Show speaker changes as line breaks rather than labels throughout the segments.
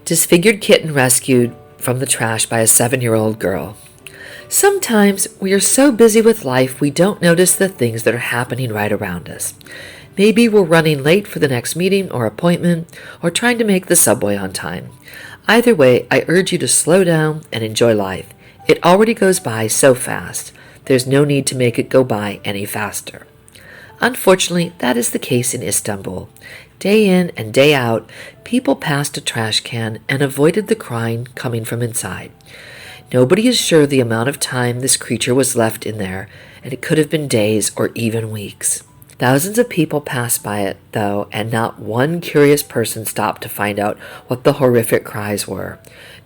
Disfigured kitten rescued from the trash by a 7-year-old girl. Sometimes we are so busy with life we don't notice the things that are happening right around us. Maybe we're running late for the next meeting or appointment, or trying to make the subway on time. Either way, I urge you to slow down and enjoy life. It already goes by so fast. There's no need to make it go by any faster. Unfortunately, that is the case in Istanbul. Day in and day out, people passed a trash can and avoided the crying coming from inside. Nobody is sure the amount of time this creature was left in there, and it could have been days or even weeks. Thousands of people passed by it, though, and not one curious person stopped to find out what the horrific cries were.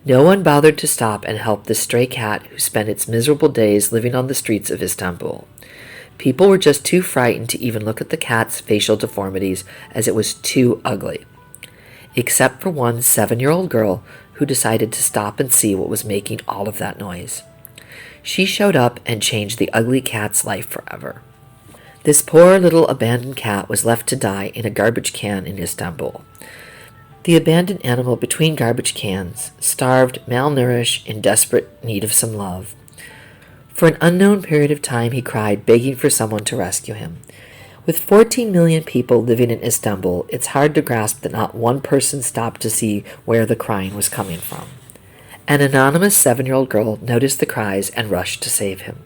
No one bothered to stop and help the stray cat who spent its miserable days living on the streets of Istanbul. People were just too frightened to even look at the cat's facial deformities, as it was too ugly. Except for one 7-year-old girl who decided to stop and see what was making all of that noise. She showed up and changed the ugly cat's life forever. This poor little abandoned cat was left to die in a garbage can in Istanbul. The abandoned animal between garbage cans, starved, malnourished, in desperate need of some love. For an unknown period of time he cried, begging for someone to rescue him. With 14 million people living in Istanbul, it's hard to grasp that not one person stopped to see where the crying was coming from. An anonymous 7-year-old girl noticed the cries and rushed to save him.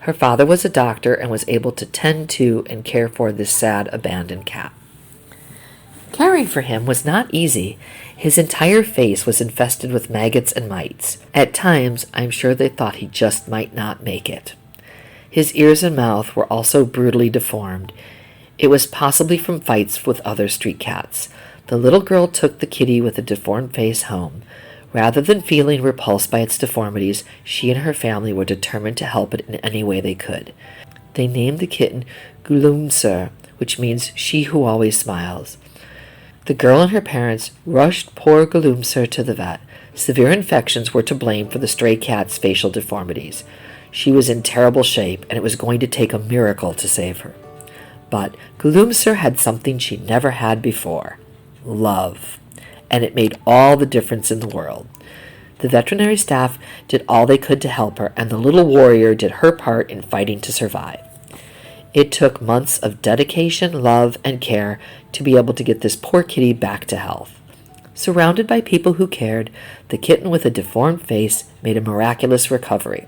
Her father was a doctor and was able to tend to and care for this sad abandoned cat. Caring for him was not easy. His entire face was infested with maggots and mites. At times, I'm sure they thought he just might not make it. His ears and mouth were also brutally deformed. It was possibly from fights with other street cats. The little girl took the kitty with a deformed face home. Rather than feeling repulsed by its deformities, she and her family were determined to help it in any way they could. They named the kitten Gülümser, which means she who always smiles. The girl and her parents rushed poor Gülümser to the vet. Severe infections were to blame for the stray cat's facial deformities. She was in terrible shape, and it was going to take a miracle to save her. But Gülümser had something she never had before: love. And it made all the difference in the world. The veterinary staff did all they could to help her, and the little warrior did her part in fighting to survive. It took months of dedication, love, and care to be able to get this poor kitty back to health. Surrounded by people who cared, the kitten with a deformed face made a miraculous recovery.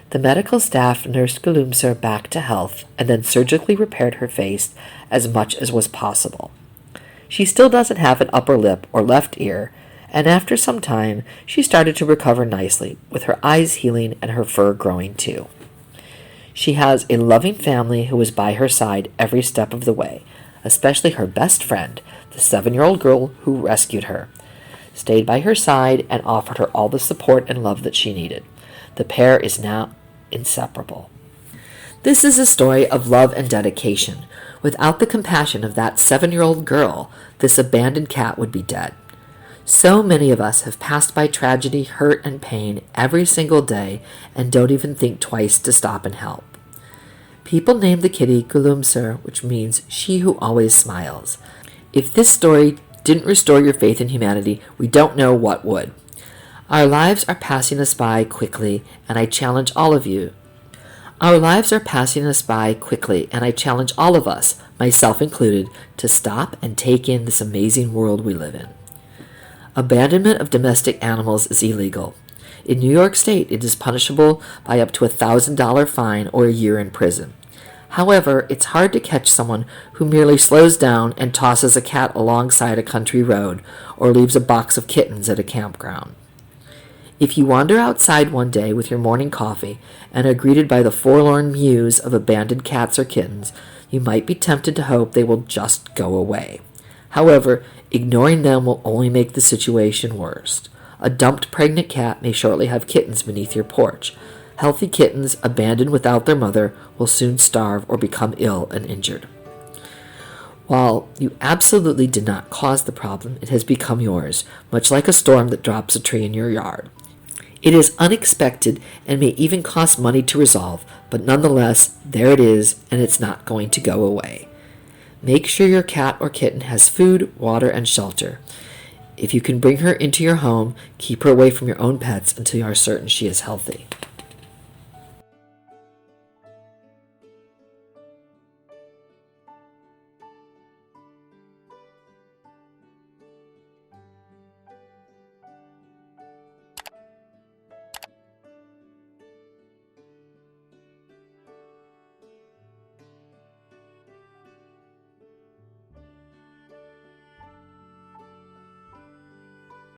The medical staff nursed Gülümser back to health and then surgically repaired her face as much as was possible. She still doesn't have an upper lip or left ear, and after some time, she started to recover nicely, with her eyes healing and her fur growing too. She has a loving family who is by her side every step of the way, especially her best friend, the 7-year-old girl who rescued her, stayed by her side and offered her all the support and love that she needed. The pair is now inseparable. This is a story of love and dedication. Without the compassion of that 7-year-old girl, this abandoned cat would be dead. So many of us have passed by tragedy, hurt, and pain every single day and don't even think twice to stop and help. People named the kitty Gülümser, which means she who always smiles. If this story didn't restore your faith in humanity, we don't know what would. Our lives are passing us by quickly, and I challenge all of you. Our lives are passing us by quickly, and I challenge all of us, myself included, to stop and take in this amazing world we live in. Abandonment of domestic animals is illegal. In New York State, it is punishable by up to a $1,000 fine or a year in prison. However, it's hard to catch someone who merely slows down and tosses a cat alongside a country road or leaves a box of kittens at a campground. If you wander outside one day with your morning coffee and are greeted by the forlorn mews of abandoned cats or kittens, you might be tempted to hope they will just go away. However, ignoring them will only make the situation worse. A dumped pregnant cat may shortly have kittens beneath your porch. Healthy kittens abandoned without their mother will soon starve or become ill and injured. While you absolutely did not cause the problem, it has become yours, much like a storm that drops a tree in your yard. It is unexpected and may even cost money to resolve, but nonetheless, there it is, and it's not going to go away. Make sure your cat or kitten has food, water, and shelter. If you can bring her into your home, keep her away from your own pets until you are certain she is healthy.